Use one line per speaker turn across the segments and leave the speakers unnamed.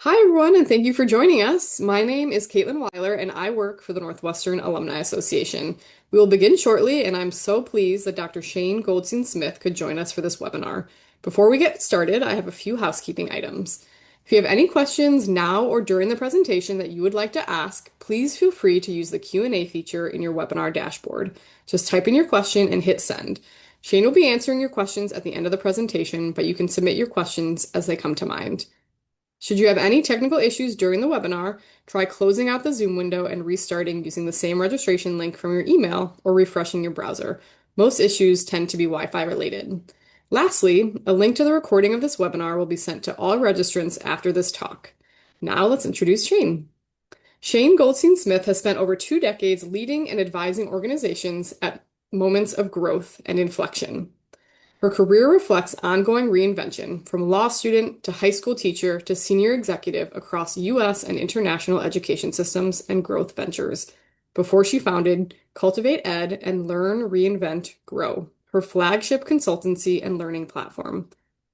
Hi, everyone, and thank you for joining us. My name is Caitlin Weiler, and I work for the Northwestern Alumni Association. We will begin shortly, and I'm so pleased that Dr. Shane Goldstein Smith could join us for this webinar. Before we get started, I have a few housekeeping items. If you have any questions now or during the presentation that you would like to ask, please feel free to use the Q&A feature in your webinar dashboard. Just type in your question and hit send. Shane will be answering your questions at the end of the presentation, but you can submit your questions as they come to mind. Should you have any technical issues during the webinar, try closing out the Zoom window and restarting using the same registration link from your email or refreshing your browser. Most issues tend to be Wi-Fi related. Lastly, a link to the recording of this webinar will be sent to all registrants after this talk. Now let's introduce Shane. Shane Goldstein Smith has spent over 2 decades leading and advising organizations at moments of growth and inflection. Her career reflects ongoing reinvention, from law student to high school teacher to senior executive across U.S. and international education systems and growth ventures, before she founded Cultivate Ed and Learn, Reinvent, Grow, her flagship consultancy and learning platform.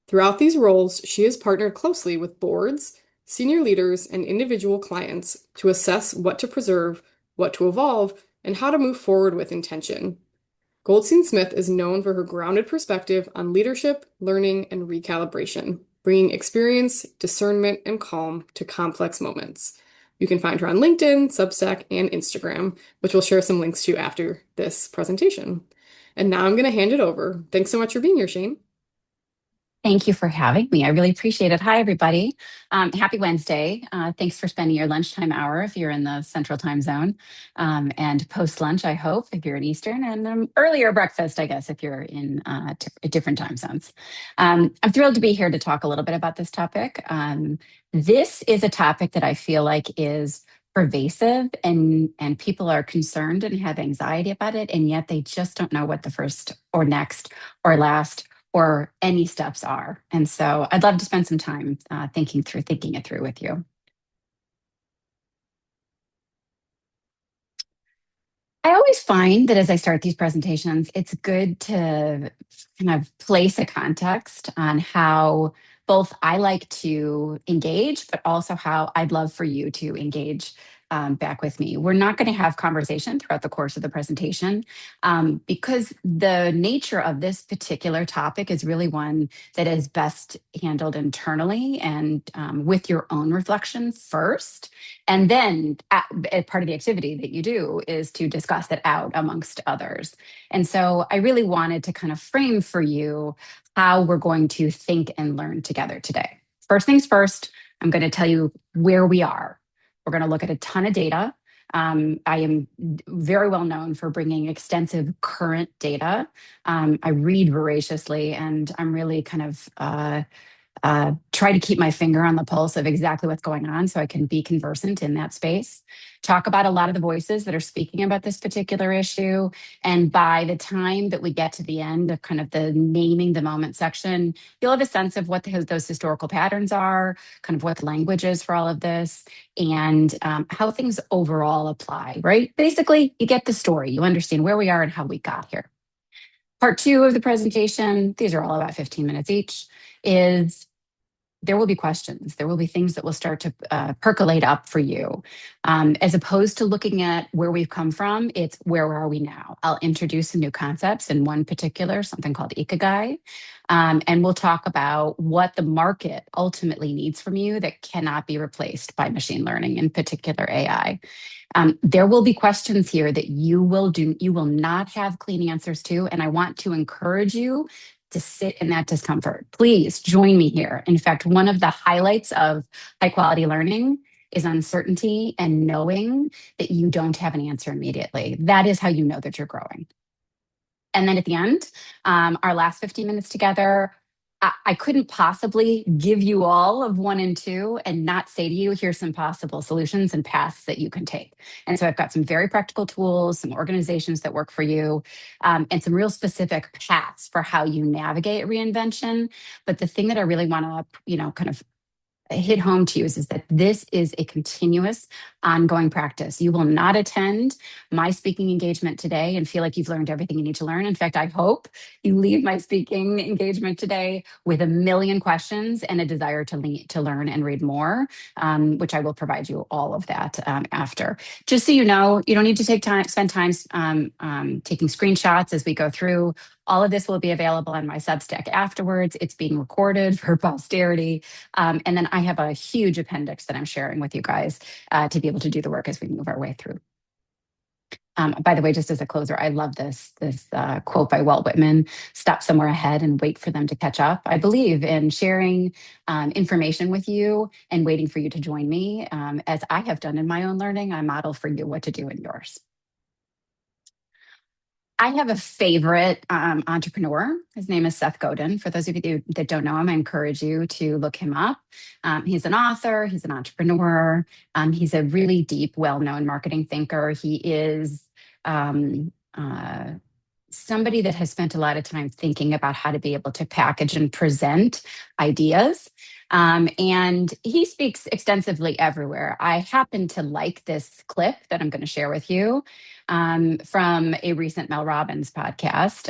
Throughout these roles, she has partnered closely with boards, senior leaders, and individual clients to assess what to preserve, what to evolve, and how to move forward with intention. Goldstein Smith is known for her grounded perspective on leadership, learning, and recalibration, bringing experience, discernment, and calm to complex moments. You can find her on LinkedIn, Substack, and Instagram, which we'll share some links to after this presentation. And now I'm going to hand it over. Thanks so much for being here, Shane.
Thank you for having me. I really appreciate it. Hi, everybody. Happy Wednesday. Thanks for spending your lunchtime hour if you're in the Central Time Zone, and post-lunch, I hope, if you're in Eastern, and earlier breakfast, I guess, if you're in different time zones. I'm thrilled to be here to talk a little bit about this topic. This is a topic that I feel like is pervasive, and people are concerned and have anxiety about it, and yet they just don't know what the first or next or last or any steps are. And so I'd love to spend some time thinking it through with you. I always find that as I start these presentations, it's good to kind of place a context on how both I like to engage, but also how I'd love for you to engage back with me. We're not going to have conversation throughout the course of the presentation because the nature of this particular topic is really one that is best handled internally and with your own reflection first. And then part of the activity that you do is to discuss it out amongst others. And so I really wanted to kind of frame for you how we're going to think and learn together today. First things first, I'm going to tell you where we are. We're going to look at a ton of data. I am very well known for bringing extensive current data. I read voraciously, and I'm really kind of try to keep my finger on the pulse of exactly what's going on so I can be conversant in that space. Talk about a lot of the voices that are speaking about this particular issue. And by the time that we get to the end of kind of the naming the moment section, you'll have a sense of what those historical patterns are, kind of what the language is for all of this, and how things overall apply, right? Basically, you get the story, you understand where we are and how we got here. Part two of the presentation, these are all about 15 minutes each, is there will be questions. There will be things that will start to percolate up for you. As opposed to looking at where we've come from, it's where are we now? I'll introduce some new concepts in one particular, something called ikigai. And we'll talk about what the market ultimately needs from you that cannot be replaced by machine learning, in particular AI. There will be questions here that you will not have clean answers to, and I want to encourage you to sit in that discomfort. Please join me here. In fact, one of the highlights of high quality learning is uncertainty and knowing that you don't have an answer immediately. That is how you know that you're growing. And then at the end, our last 15 minutes together, I couldn't possibly give you all of one and two and not say to you, here's some possible solutions and paths that you can take. And so I've got some very practical tools, some organizations that work for you, and some real specific paths for how you navigate reinvention. But the thing that I really want to, kind of hit home to you is that this is a continuous, ongoing practice. You will not attend my speaking engagement today and feel like you've learned everything you need to learn. In fact, I hope you leave my speaking engagement today with a million questions and a desire to learn and read more, which I will provide you all of that after. Just so you know, you don't need to spend time taking screenshots as we go through. All of this will be available on my Substack afterwards. It's being recorded for posterity. And then I have a huge appendix that I'm sharing with you guys to be able to do the work as we move our way through. By the way, just as a closer, I love this quote by Walt Whitman: "Stop somewhere ahead and wait for them to catch up." I believe in sharing information with you and waiting for you to join me. As I have done in my own learning, I model for you what to do in yours. I have a favorite entrepreneur. His name is Seth Godin. For those of you that don't know him, I encourage you to look him up. He's an author, he's an entrepreneur, he's a really deep, well-known marketing thinker. He is somebody that has spent a lot of time thinking about how to be able to package and present ideas. And he speaks extensively everywhere. I happen to like this clip that I'm going to share with you from a recent Mel Robbins podcast.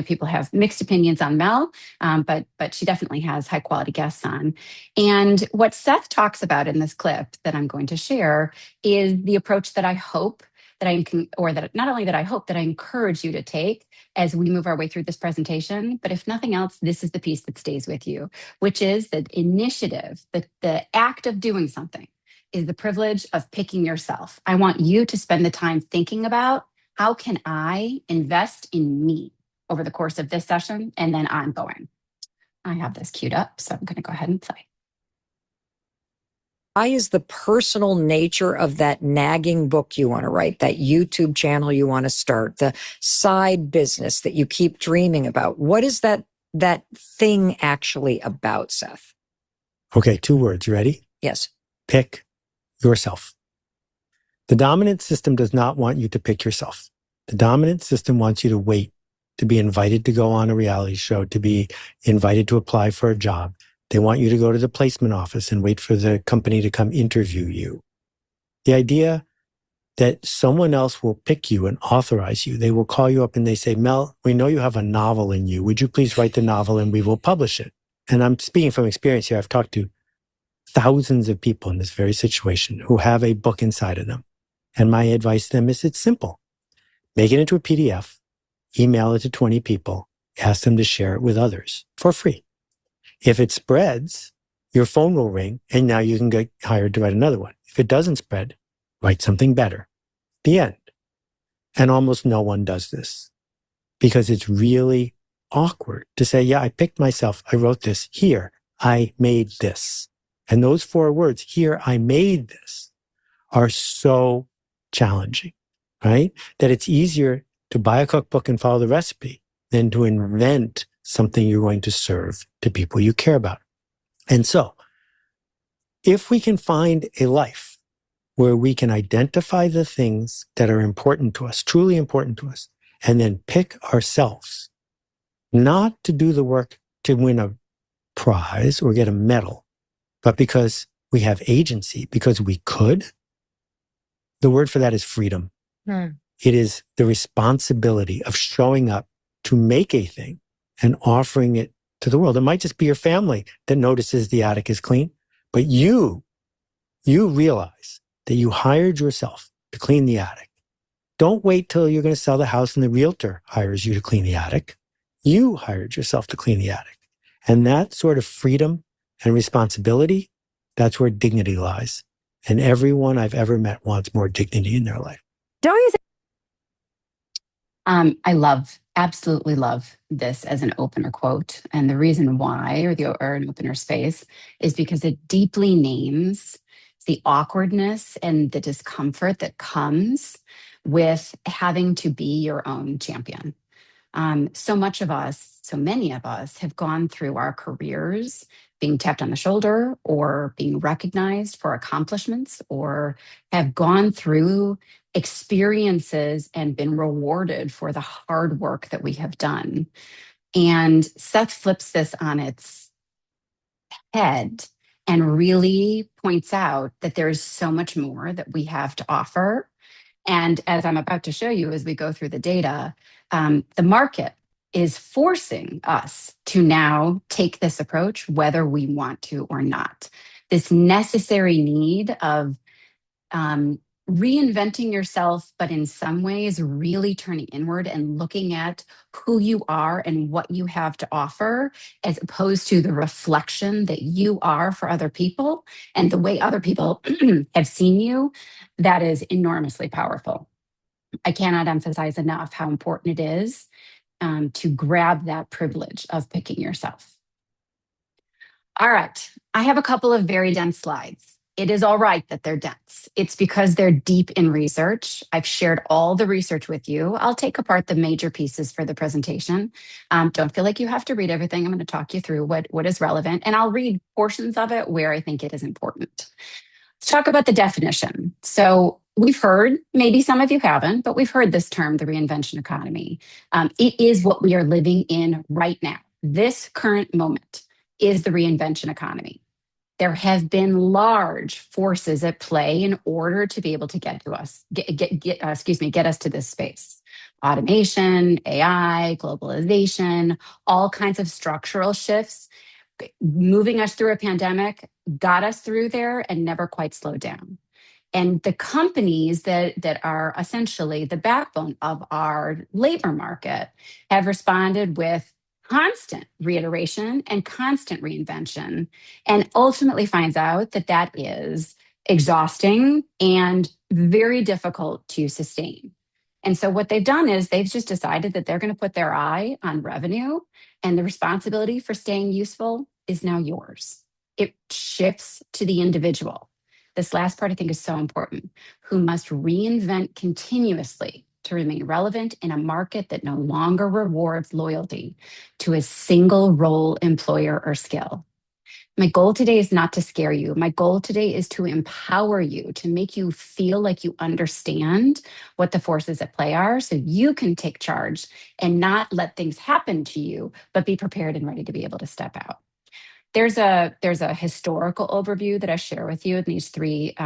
People have mixed opinions on Mel, but she definitely has high quality guests on. And what Seth talks about in this clip that I'm going to share is the approach that I hope that not only that I hope, that I encourage you to take as we move our way through this presentation. But if nothing else, this is the piece that stays with you, which is the initiative, the act of doing something is the privilege of picking yourself. I want you to spend the time thinking about, how can I invest in me over the course of this session and then ongoing. I have this queued up, so I'm going to go ahead and play.
Why is the personal nature of that nagging book you want to write, that YouTube channel you want to start, the side business that you keep dreaming about? What is that thing actually about, Seth?
Okay, 2 words. You ready?
Yes.
Pick yourself. The dominant system does not want you to pick yourself. The dominant system wants you to wait to be invited to go on a reality show, to be invited to apply for a job. They want you to go to the placement office and wait for the company to come interview you. The idea that someone else will pick you and authorize you, they will call you up and they say, "Mel, we know you have a novel in you. Would you please write the novel and we will publish it?" And I'm speaking from experience here. I've talked to thousands of people in this very situation who have a book inside of them. And my advice to them is, it's simple. Make it into a PDF, email it to 20 people, ask them to share it with others for free. If it spreads, your phone will ring and now you can get hired to write another one. If it doesn't spread, write something better. The end. And almost no one does this because it's really awkward to say, yeah, I picked myself. I wrote this. Here, I made this. And those 4 words, here, I made this, are so challenging, right? That it's easier to buy a cookbook and follow the recipe than to invent something you're going to serve to people you care about. And so, if we can find a life where we can identify the things that are important to us, truly important to us, and then pick ourselves, not to do the work to win a prize or get a medal, but because we have agency, because we could, the word for that is freedom. It is the responsibility of showing up to make a thing and offering it to the world. It might just be your family that notices the attic is clean, but you realize that you hired yourself to clean the attic. Don't wait till you're going to sell the house and the realtor hires you to clean the attic. You hired yourself to clean the attic. And that sort of freedom and responsibility, that's where dignity lies. And everyone I've ever met wants more dignity in their life.
Don't you think?
I absolutely love this as an opener quote. And the reason why, or an opener space, is because it deeply names the awkwardness and the discomfort that comes with having to be your own champion. So many of us have gone through our careers being tapped on the shoulder or being recognized for accomplishments, or have gone through experiences and been rewarded for the hard work that we have done. And Seth flips this on its head and really points out that there is so much more that we have to offer. And as I'm about to show you as we go through the data, the market is forcing us to now take this approach, whether we want to or not. This necessary need of reinventing yourself, but in some ways, really turning inward and looking at who you are and what you have to offer, as opposed to the reflection that you are for other people and the way other people have seen you. That is enormously powerful. I cannot emphasize enough how important it is to grab that privilege of picking yourself. All right, I have a couple of very dense slides. It is all right that they're dense. It's because they're deep in research. I've shared all the research with you. I'll take apart the major pieces for the presentation. Don't feel like you have to read everything. I'm going to talk you through what is relevant, and I'll read portions of it where I think it is important. Let's talk about the definition. So we've heard, maybe some of you haven't, but we've heard this term, the reinvention economy. It is what we are living in right now. This current moment is the reinvention economy. There have been large forces at play in order to be able to get us to this space. Automation, AI, globalization, all kinds of structural shifts, moving us through a pandemic, got us through there and never quite slowed down. And the companies that are essentially the backbone of our labor market have responded with constant reiteration and constant reinvention, and ultimately finds out that that is exhausting and very difficult to sustain. And so what they've done is they've just decided that they're going to put their eye on revenue, and the responsibility for staying useful is now yours. It shifts to the individual. This last part I think is so important, who must reinvent continuously to remain relevant in a market that no longer rewards loyalty to a single role, employer, or skill. My goal today is not to scare you. My goal today is to empower you, to make you feel like you understand what the forces at play are so you can take charge and not let things happen to you, but be prepared and ready to be able to step out. There's a historical overview that I share with you in these three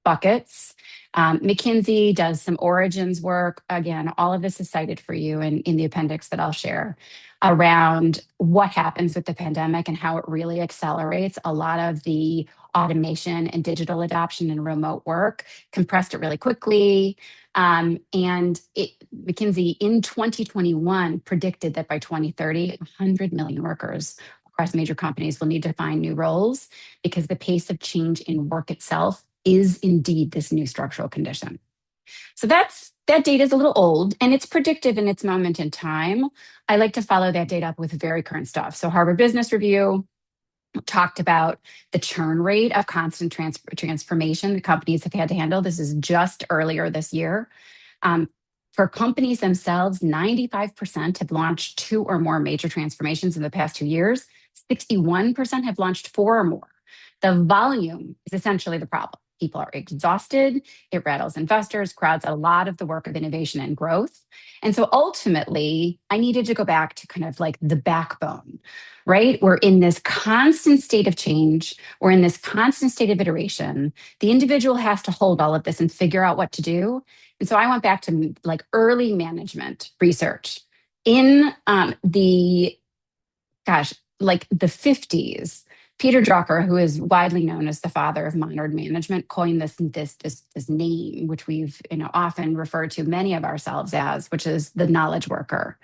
buckets. McKinsey does some origins work. Again, all of this is cited for you in the appendix that I'll share around what happens with the pandemic and how it really accelerates a lot of the automation and digital adoption and remote work, compressed it really quickly. McKinsey in 2021 predicted that by 2030, 100 million workers across major companies will need to find new roles because the pace of change in work itself is indeed this new structural condition. So that data is a little old and it's predictive in its moment in time. I like to follow that data up with very current stuff. So Harvard Business Review talked about the churn rate of constant transformation that companies have had to handle. This is just earlier this year. For companies themselves, 95% have launched 2 or more major transformations in the past 2 years. 61% have launched 4 or more. The volume is essentially the problem. People are exhausted. It rattles investors, crowds a lot of the work of innovation and growth. And so ultimately, I needed to go back to kind of like the backbone, right? We're in this constant state of change. We're in this constant state of iteration. The individual has to hold all of this and figure out what to do. And so I went back to like early management research in the 50s. Peter Drucker, who is widely known as the father of modern management, coined this name, which we've often referred to many of ourselves as, which is the knowledge worker.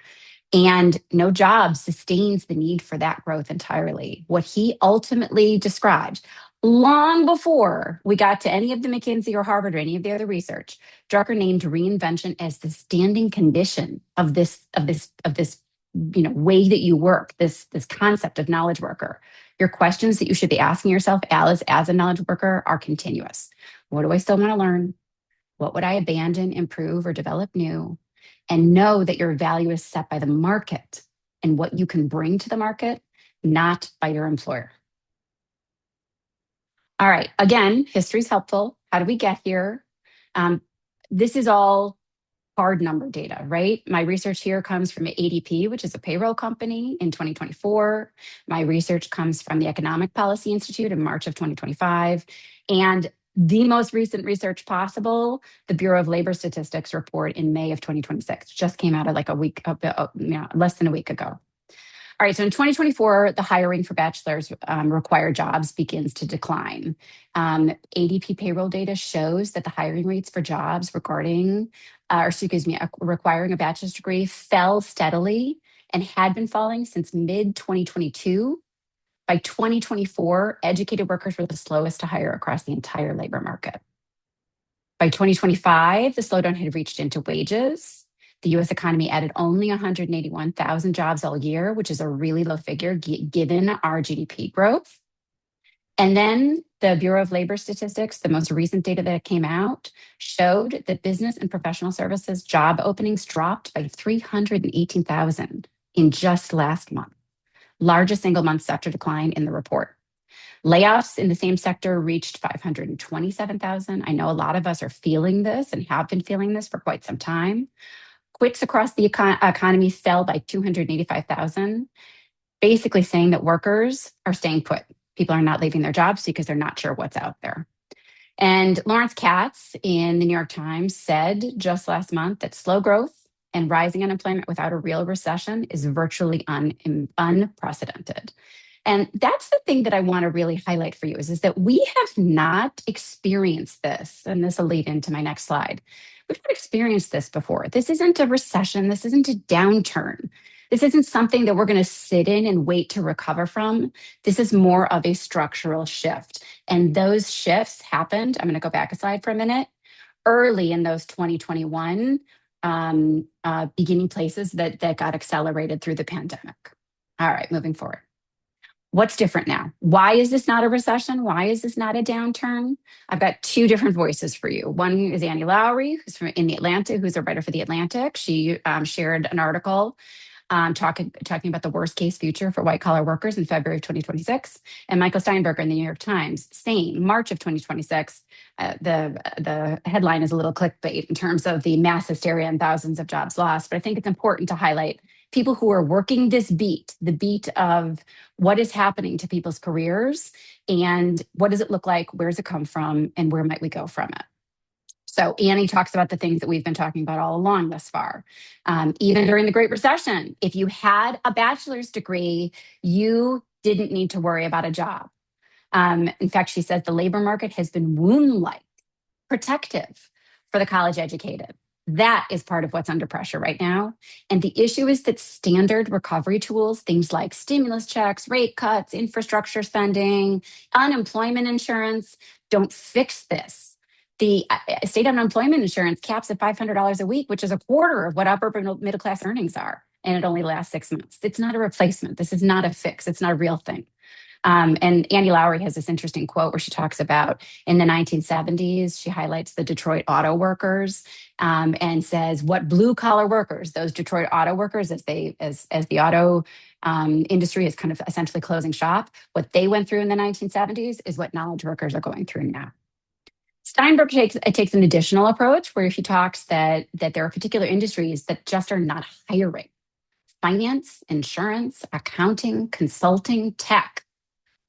And no job sustains the need for that growth entirely. What he ultimately described, long before we got to any of the McKinsey or Harvard or any of the other research, Drucker named reinvention as the standing condition of this way that you work, this concept of knowledge worker. Your questions that you should be asking yourself as a knowledge worker are continuous. What do I still want to learn? What would I abandon, improve, or develop new? And know that your value is set by the market and what you can bring to the market, not by your employer. All right, again, history is helpful. How do we get here? This is all hard number data, right? My research here comes from ADP, which is a payroll company in 2024. My research comes from the Economic Policy Institute in March of 2025. And the most recent research possible, the Bureau of Labor Statistics report in May of 2026, just came out of like a week, less than a week ago. All right, so in 2024, the hiring for bachelor's required jobs begins to decline. ADP payroll data shows that the hiring rates for jobs requiring a bachelor's degree fell steadily and had been falling since mid-2022. By 2024, educated workers were the slowest to hire across the entire labor market. By 2025, the slowdown had reached into wages. The US economy added only 181,000 jobs all year, which is a really low figure given our GDP growth. And then the Bureau of Labor Statistics, the most recent data that came out, showed that business and professional services job openings dropped by 318,000 in just last month, largest single month sector decline in the report. Layoffs in the same sector reached 527,000. I know a lot of us are feeling this and have been feeling this for quite some time. Quits across the economy fell by 285,000, basically saying that workers are staying put. People are not leaving their jobs because they're not sure what's out there. And Lawrence Katz in the New York Times said just last month that slow growth and rising unemployment without a real recession is virtually unprecedented. And that's the thing that I want to really highlight for you is that we have not experienced this. And this will lead into my next slide. We've not experienced this before. This isn't a recession. This isn't a downturn. This isn't something that we're going to sit in and wait to recover from. This is more of a structural shift. And those shifts happened, I'm going to go back a slide for a minute, early in those 2021 beginning places that got accelerated through the pandemic. All right, moving forward. What's different now? Why is this not a recession? Why is this not a downturn? I've got two different voices for you. One is Annie Lowrey, who's in The Atlantic, who's a writer for The Atlantic. She shared an article talking about the worst case future for white collar workers in February of 2026. And Michael Steinberger in the New York Times, same March of 2026. The headline is a little clickbait in terms of the mass hysteria and thousands of jobs lost. But I think it's important to highlight people who are working this beat, the beat of what is happening to people's careers and what does it look like, where does it come from, and where might we go from it. So Annie talks about the things that we've been talking about all along thus far. Even during the Great Recession, if you had a bachelor's degree, you didn't need to worry about a job. In fact, she says the labor market has been womb-like, protective for the college educated. That is part of what's under pressure right now. And the issue is that standard recovery tools, things like stimulus checks, rate cuts, infrastructure spending, unemployment insurance, don't fix this. The state unemployment insurance caps at $500 a week, which is a quarter of what upper middle class earnings are. And it only lasts 6 months. It's not a replacement. This is not a fix. It's not a real thing. And Annie Lowrey has this interesting quote where she talks about in the 1970s, she highlights the Detroit auto workers and says what blue collar workers, those Detroit auto workers, as the auto industry is kind of essentially closing shop, what they went through in the 1970s is what knowledge workers are going through now. Steinberg takes an additional approach where he talks that there are particular industries that just are not hiring. Finance, insurance, accounting, consulting, tech,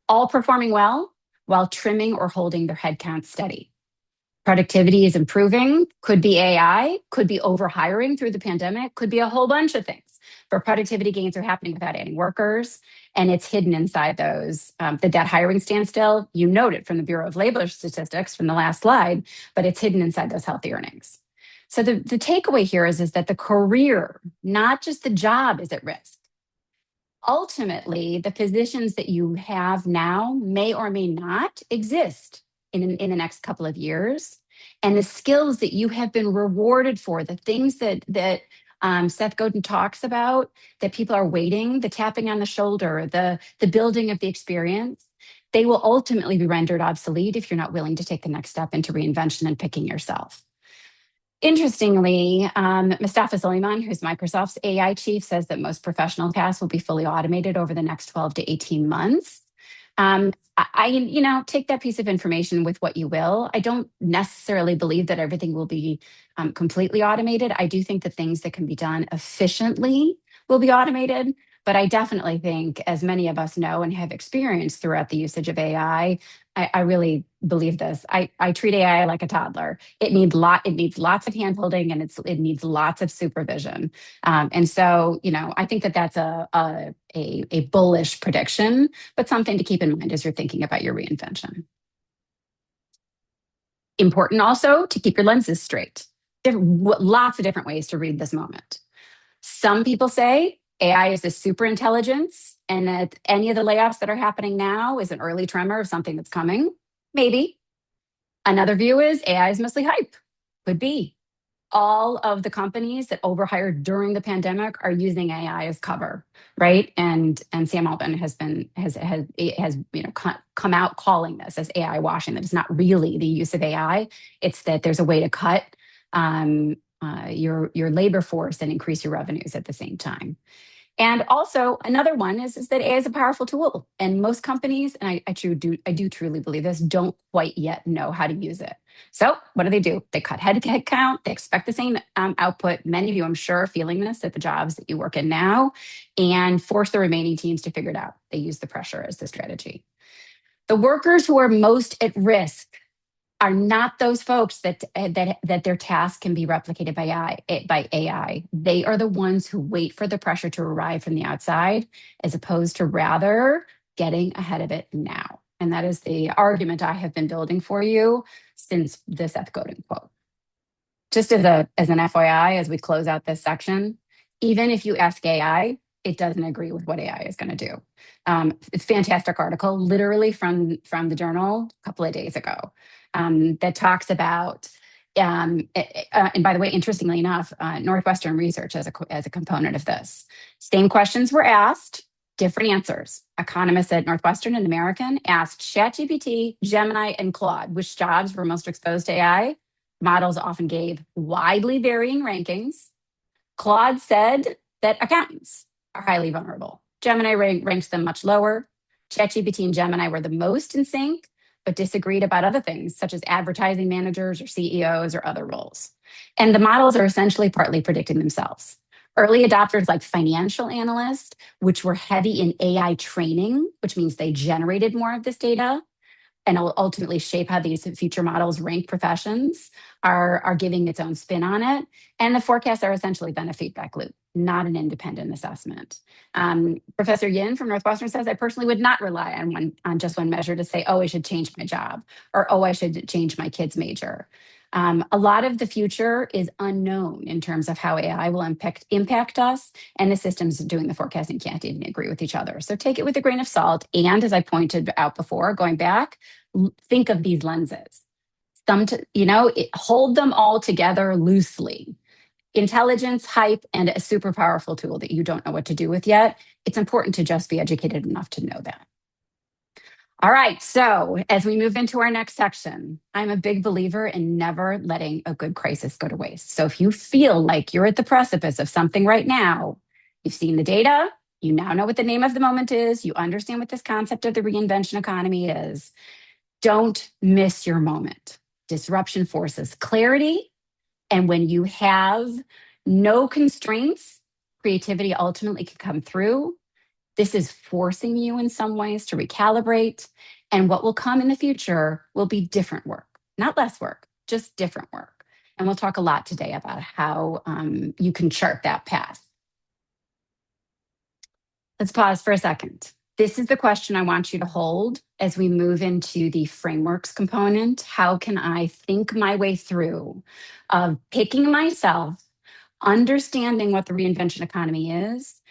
all performing well while trimming or holding their headcount steady. Productivity is improving, could be AI, could be overhiring through the pandemic, could be a whole bunch of things. But productivity gains are happening without adding workers, and it's hidden inside those. That hiring standstill, you noted from the Bureau of Labor Statistics from the last slide, but it's hidden inside those healthy earnings. So the takeaway here is that the career, not just the job, is at risk. Ultimately, the positions that you have now may or may not exist in the next couple of years. And the skills that you have been rewarded for, the things that Seth Godin talks about, that people are waiting, the tapping on the shoulder, the building of the experience, they will ultimately be rendered obsolete if you're not willing to take the next step into reinvention and picking yourself. Interestingly, Mustafa Suleyman, who's Microsoft's AI chief, says that most professional tasks will be fully automated over the next 12 to 18 months. Take that piece of information with what you will. I don't necessarily believe that everything will be completely automated. I do think that things that can be done efficiently will be automated. But I definitely think, as many of us know and have experienced throughout the usage of AI, I really believe this. I treat AI like a toddler. It needs lots of handholding, and it needs lots of supervision. And so, I think that that's a bullish prediction, but something to keep in mind as you're thinking about your reinvention. Important also to keep your lenses straight. Lots of different ways to read this moment. Some people say AI is a super intelligence, and that any of the layoffs that are happening now is an early tremor of something that's coming. Maybe. Another view is AI is mostly hype. Could be. All of the companies that overhired during the pandemic are using AI as cover, right? And Sam Altman has come out calling this as AI washing. That it's not really the use of AI; it's that there's a way to cut your labor force and increase your revenues at the same time. And also another one is that AI is a powerful tool, and most companies, and I do truly believe this, don't quite yet know how to use it. So what do? They cut head count. They expect the same output. Many of you, I'm sure, are feeling this at the jobs that you work in now, and force the remaining teams to figure it out. They use the pressure as the strategy. The workers who are most at risk are not those folks that their task can be replicated by AI. They are the ones who wait for the pressure to arrive from the outside, as opposed to rather getting ahead of it now. And that is the argument I have been building for you since the Seth Godin quote. Just as an FYI, as we close out this section, even if you ask AI, it doesn't agree with what AI is going to do. It's a fantastic article, literally from the journal a couple of days ago, that talks about, and by the way, interestingly enough, Northwestern research as a component of this. Same questions were asked, different answers. Economists at Northwestern and American asked ChatGPT, Gemini, and Claude which jobs were most exposed to AI. Models often gave widely varying rankings. Claude said that accountants are highly vulnerable. Gemini ranks them much lower. ChatGPT and Gemini were the most in sync, but disagreed about other things, such as advertising managers or CEOs or other roles. And the models are essentially partly predicting themselves. Early adopters like financial analysts, which were heavy in AI training, which means they generated more of this data and ultimately shape how these future models rank professions, are giving its own spin on it. And the forecasts are essentially then a feedback loop, not an independent assessment. Professor Yin from Northwestern says, I personally would not rely on just one measure to say, oh, I should change my job, or oh, I should change my kid's major. A lot of the future is unknown in terms of how AI will impact us, and the systems doing the forecasting can't even agree with each other. So take it with a grain of salt. And as I pointed out before, going back, think of these lenses. Hold them all together loosely. Intelligence, hype, and a super powerful tool that you don't know what to do with yet. It's important to just be educated enough to know that. All right, so as we move into our next section, I'm a big believer in never letting a good crisis go to waste. So if you feel like you're at the precipice of something right now, you've seen the data, you now know what the name of the moment is, you understand what this concept of the reinvention economy is, don't miss your moment. Disruption forces clarity, and when you have no constraints, creativity ultimately can come through. This is forcing you in some ways to recalibrate. And what will come in the future will be different work, not less work, just different work. And we'll talk a lot today about how you can chart that path. Let's pause for a second. This is the question I want you to hold as we move into the frameworks component. How can I think my way through of picking myself, understanding what the reinvention economy is,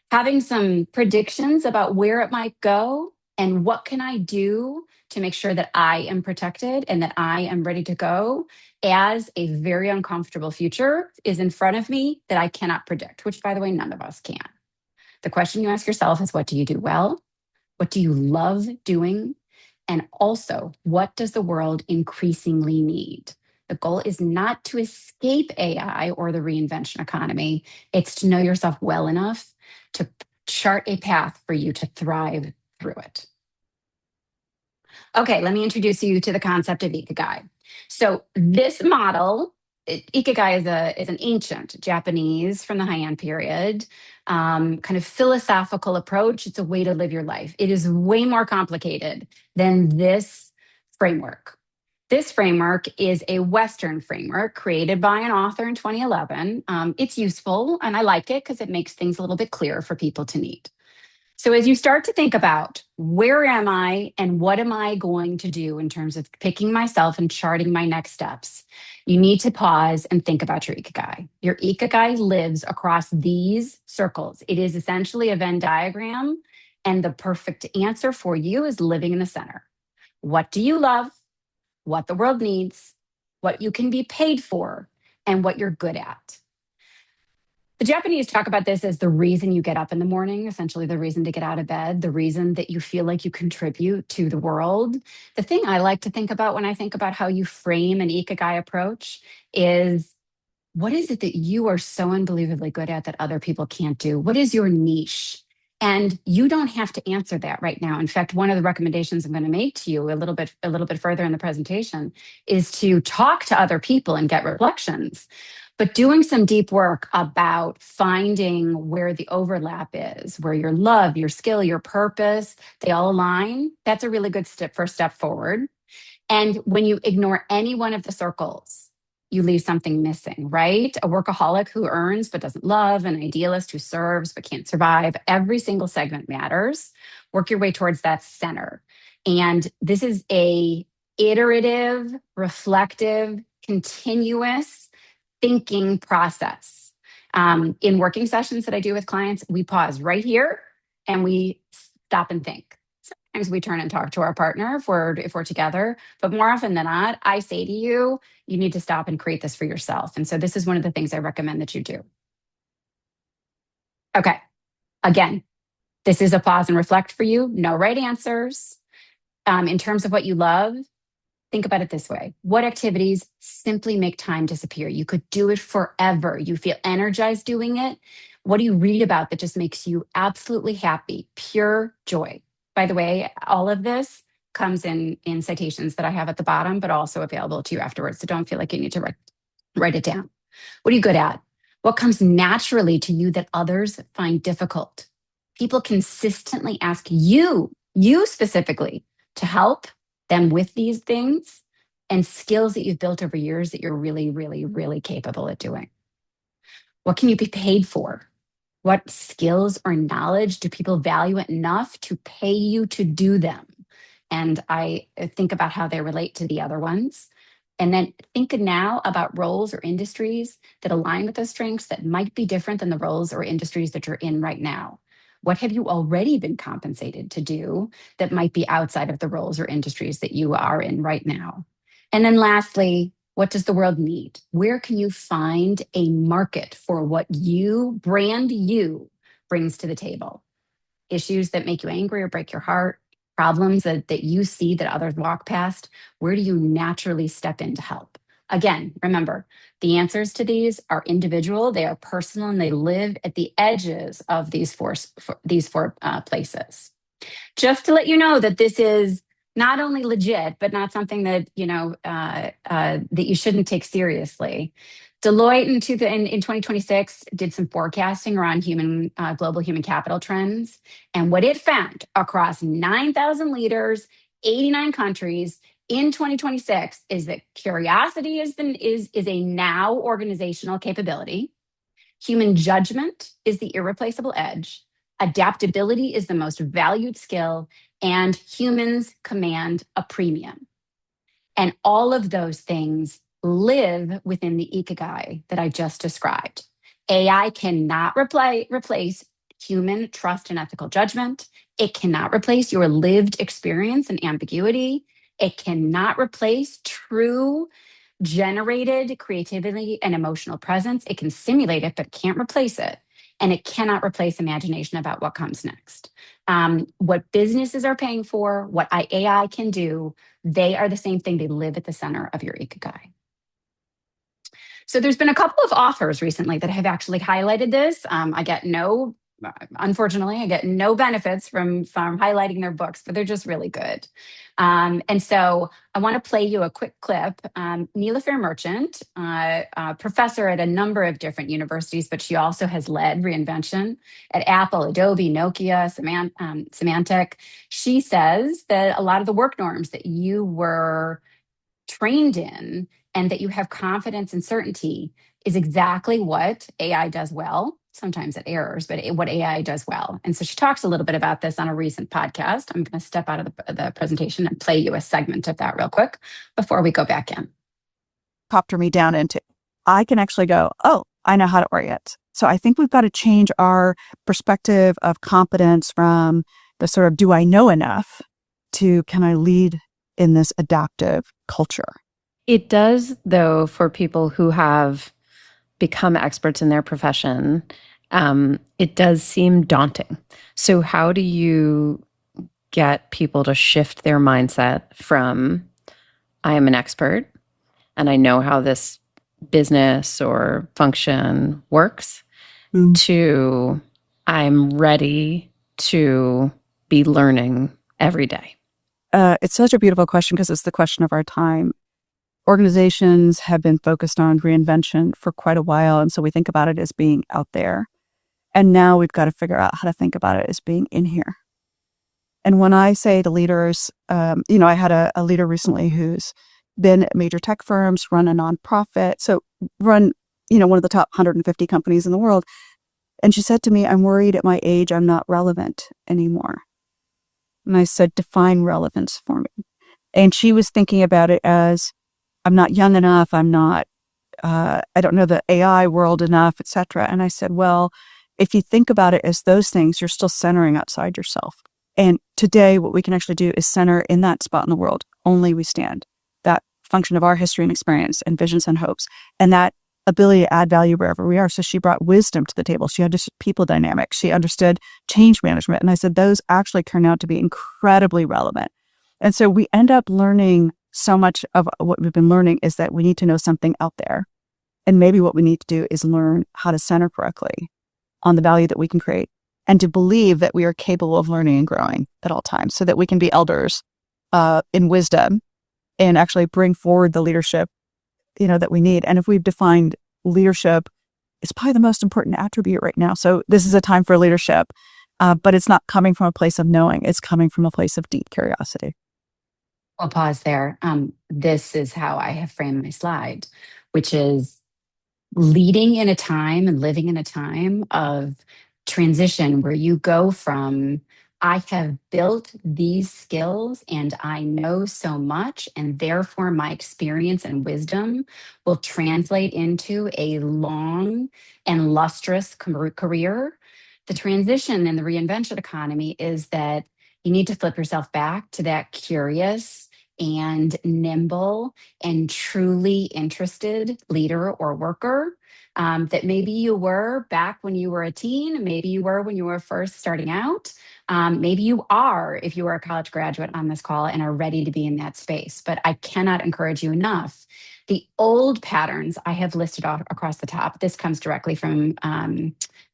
having some predictions about where it might go, and what can I do to make sure that I am protected and that I am ready to go as a very uncomfortable future is in front of me that I cannot predict, which, by the way, none of us can. The question you ask yourself is, what do you do well? What do you love doing? And also, what does the world increasingly need? The goal is not to escape AI or the reinvention economy. It's to know yourself well enough to chart a path for you to thrive through it. Okay, let me introduce you to the concept of ikigai. So this model, ikigai is an ancient Japanese from the Heian period, kind of philosophical approach. It's a way to live your life. It is way more complicated than this framework. This framework is a Western framework created by an author in 2011. It's useful, and I like it because it makes things a little bit clearer for people to need. So as you start to think about where am I and what am I going to do in terms of picking myself and charting my next steps, you need to pause and think about your ikigai. Your ikigai lives across these circles. It is essentially a Venn diagram, and the perfect answer for you is living in the center. What do you love? What the world needs? What you can be paid for? And what you're good at. The Japanese talk about this as the reason you get up in the morning, essentially the reason to get out of bed, the reason that you feel like you contribute to the world. The thing I like to think about when I think about how you frame an ikigai approach is, what is it that you are so unbelievably good at that other people can't do? What is your niche? And you don't have to answer that right now. In fact, one of the recommendations I'm going to make to you a little bit further in the presentation is to talk to other people and get reflections. But doing some deep work about finding where the overlap is, where your love, your skill, your purpose, they all align, that's a really good first step forward. And when you ignore any one of the circles, you leave something missing, right? A workaholic who earns but doesn't love, an idealist who serves but can't survive. Every single segment matters. Work your way towards that center. And this is a iterative, reflective, continuous thinking process. In working sessions that I do with clients, we pause right here and we stop and think. Sometimes we turn and talk to our partner if we're together, but more often than not, I say to you, you need to stop and create this for yourself. And so this is one of the things I recommend that you do. Okay, again, this is a pause and reflect for you. No right answers. In terms of what you love, think about it this way. What activities simply make time disappear? You could do it forever. You feel energized doing it. What do you read about that just makes you absolutely happy? Pure joy. By the way, all of this comes in citations that I have at the bottom, but also available to you afterwards. So don't feel like you need to write it down. What are you good at? What comes naturally to you that others find difficult? People consistently ask you specifically, to help them with these things and skills that you've built over years that you're really, really, really capable at doing. What can you be paid for? What skills or knowledge do people value enough to pay you to do them? And I think about how they relate to the other ones. And then think now about roles or industries that align with those strengths that might be different than the roles or industries that you're in right now. What have you already been compensated to do that might be outside of the roles or industries that you are in right now? And then lastly, what does the world need? Where can you find a market for what brand you brings to the table? Issues that make you angry or break your heart, problems that you see that others walk past, where do you naturally step in to help? Again, remember, the answers to these are individual, they are personal, and they live at the edges of these four places. Just to let you know that this is not only legit, but not something that that you shouldn't take seriously. Deloitte in 2026 did some forecasting around global human capital trends, and what it found across 9,000 leaders, 89 countries in 2026 is that curiosity is a now organizational capability. Human judgment is the irreplaceable edge. Adaptability is the most valued skill, and humans command a premium. And all of those things live within the ikigai that I just described. AI cannot replace human trust and ethical judgment. It cannot replace your lived experience and ambiguity. It cannot replace true generated creativity and emotional presence. It can simulate it, but it can't replace it. And it cannot replace imagination about what comes next. What businesses are paying for, what AI can do, they are the same thing. They live at the center of your ikigai. So there's been a couple of authors recently that have actually highlighted this. I get no unfortunately, I get no benefits from highlighting their books, but they're just really good. And so I want to play you a quick clip. Neela Merchant, professor at a number of different universities, but she also has led Reinvention at Apple, Adobe, Nokia, Symantec. She says that a lot of the work norms that you were trained in and that you have confidence and certainty is exactly what AI does well. Sometimes it errors, but what AI does well. And so she talks a little bit about this on a recent podcast. I'm going to step out of the presentation and play you a segment of that real quick before we go back in.
Copter me down into, I can actually go, oh, I know how to orient. So I think we've got to change our perspective of competence from the sort of, do I know enough, to can I lead in this adaptive culture?
It does, though, for people who have become experts in their profession, it does seem daunting. So how do you get people to shift their mindset from, I am an expert and I know how this business or function works, to I'm ready to be learning every day?
It's such a beautiful question because it's the question of our time. Organizations have been focused on reinvention for quite a while. And so we think about it as being out there. And now we've got to figure out how to think about it as being in here. And when I say to leaders, I had a leader recently who's been at major tech firms, run a nonprofit, so run, one of the top 150 companies in the world. And she said to me, I'm worried at my age, I'm not relevant anymore. And I said, define relevance for me. And she was thinking about it as, I'm not young enough, I'm not, I don't know the AI world enough, et cetera. And I said, well, if you think about it as those things, you're still centering outside yourself. And today, what we can actually do is center in that spot in the world. Only we stand. That function of our history and experience and visions and hopes, and that ability to add value wherever we are. So she brought wisdom to the table. She understood people dynamics. She understood change management. And I said, those actually turn out to be incredibly relevant. And so we end up learning so much of what we've been learning is that we need to know something out there. And maybe what we need to do is learn how to center correctly on the value that we can create and to believe that we are capable of learning and growing at all times so that we can be elders in wisdom and actually bring forward the leadership, that we need. And if we've defined leadership, it's probably the most important attribute right now. So this is a time for leadership, but it's not coming from a place of knowing. It's coming from a place of deep curiosity.
I'll pause there. This is how I have framed my slide, which is leading in a time and living in a time of transition where you go from, I have built these skills and I know so much, and therefore my experience and wisdom will translate into a long and lustrous career. The transition in the reinvention economy is that you need to flip yourself back to that curious and nimble and truly interested leader or worker that maybe you were back when you were a teen, maybe you were when you were first starting out, maybe you are if you are a college graduate on this call and are ready to be in that space. But I cannot encourage you enough. The old patterns I have listed off across the top. This comes directly from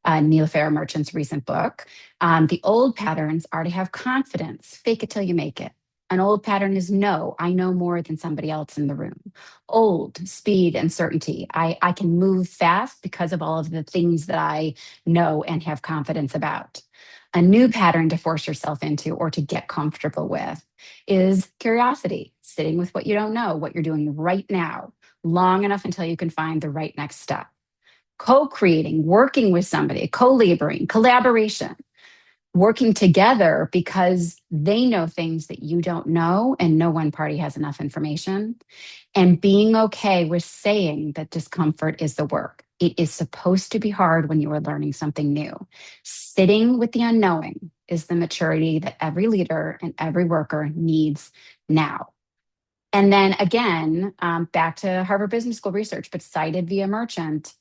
Neela Merchant's recent book. The old patterns are to have confidence, fake it till you make it. An old pattern is no, I know more than somebody else in the room. Old, speed and certainty. I can move fast because of all of the things that I know and have confidence about. A new pattern to force yourself into or to get comfortable with is curiosity, sitting with what you don't know, what you're doing right now, long enough until you can find the right next step. Co-creating, working with somebody, co-laboring, collaboration. Working together because they know things that you don't know and no one party has enough information, and being okay with saying that discomfort is the work. It is supposed to be hard when you are learning something new. Sitting with the unknowing is the maturity that every leader and every worker needs now. And then again, back to Harvard Business School research, but cited via Merchant,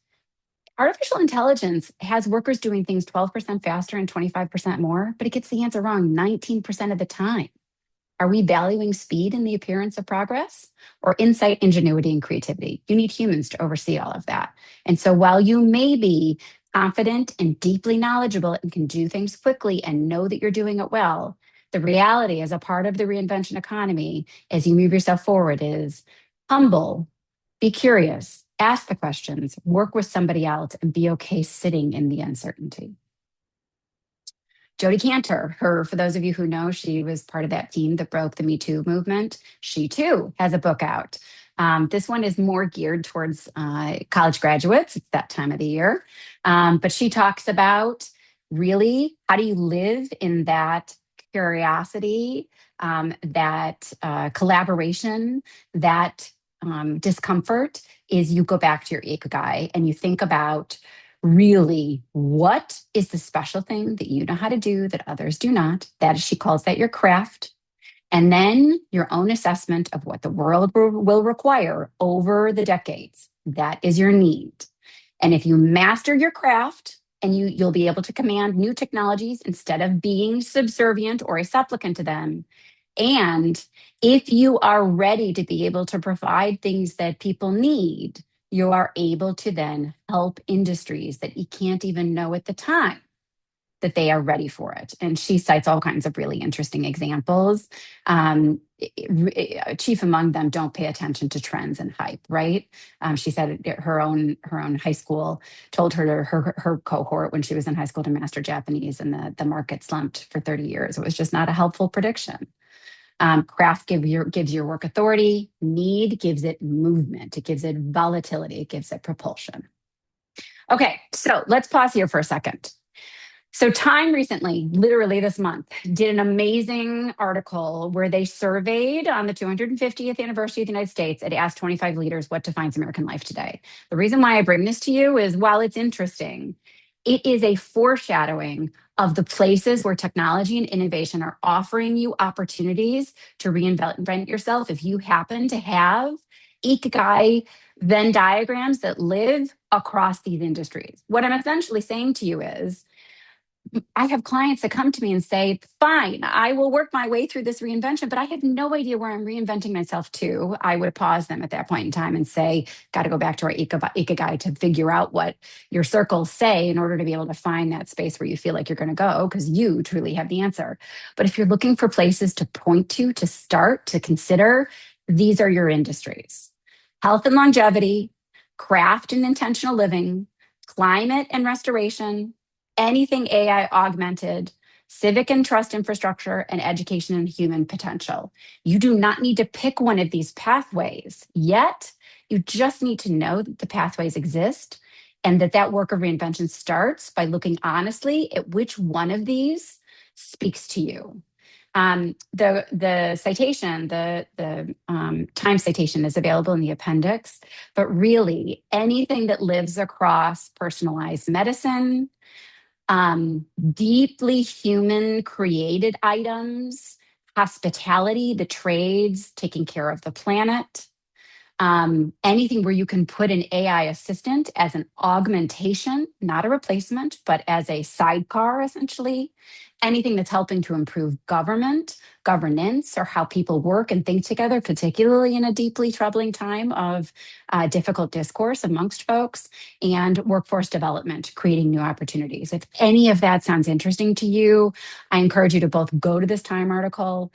artificial intelligence has workers doing things 12% faster and 25% more, but it gets the answer wrong 19% of the time. Are we valuing speed in the appearance of progress or insight, ingenuity, and creativity? You need humans to oversee all of that. And so while you may be confident and deeply knowledgeable and can do things quickly and know that you're doing it well. The reality as a part of the reinvention economy, as you move yourself forward, is humble, be curious, ask the questions, work with somebody else, and be okay sitting in the uncertainty. Jodi Cantor, for those of you who know, she was part of that team that broke the Me Too movement. She too has a book out. This one is more geared towards college graduates. It's that time of the year. But she talks about really how do you live in that curiosity, that collaboration, that discomfort is you go back to your ikigai and you think about really what is the special thing that you know how to do that others do not. That is, she calls that your craft. And then your own assessment of what the world will require over the decades. That is your need. And if you master your craft and you'll be able to command new technologies instead of being subservient or a supplicant to them. And if you are ready to be able to provide things that people need, you are able to then help industries that you can't even know at the time that they are ready for it. And she cites all kinds of really interesting examples. Chief among them, don't pay attention to trends and hype, right? She said her own high school told her cohort when she was in high school to master Japanese, and the market slumped for 30 years. It was just not a helpful prediction. Craft gives your work authority. Need gives it movement. It gives it volatility. It gives it propulsion. Okay, so let's pause here for a second. So Time recently, literally this month, did an amazing article where they surveyed on the 250th anniversary of the United States and asked 25 leaders what defines American life today. The reason why I bring this to you is while it's interesting, it is a foreshadowing of the places where technology and innovation are offering you opportunities to reinvent yourself if you happen to have ikigai Venn diagrams that live across these industries. What I'm essentially saying to you is, I have clients that come to me and say, fine, I will work my way through this reinvention, but I have no idea where I'm reinventing myself to. I would pause them at that point in time and say, got to go back to our ikigai to figure out what your circles say in order to be able to find that space where you feel like you're going to go, because you truly have the answer. But if you're looking for places to point to start, to consider, these are your industries: health and longevity, craft and intentional living, climate and restoration, anything AI augmented, civic and trust infrastructure, and education and human potential. You do not need to pick one of these pathways yet. You just need to know that the pathways exist and that work of reinvention starts by looking honestly at which one of these speaks to you. The citation, the Time citation is available in the appendix, but really anything that lives across personalized medicine, deeply human created items, hospitality, the trades, taking care of the planet, anything where you can put an AI assistant as an augmentation, not a replacement, but as a sidecar, essentially. Anything that's helping to improve governance, or how people work and think together, particularly in a deeply troubling time of difficult discourse amongst folks, and workforce development, creating new opportunities. If any of that sounds interesting to you, I encourage you to both go to this Time article,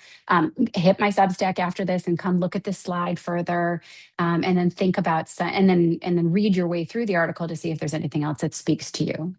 hit my Substack after this, and come look at this slide further, and then think about and then read your way through the article to see if there's anything else that speaks to you.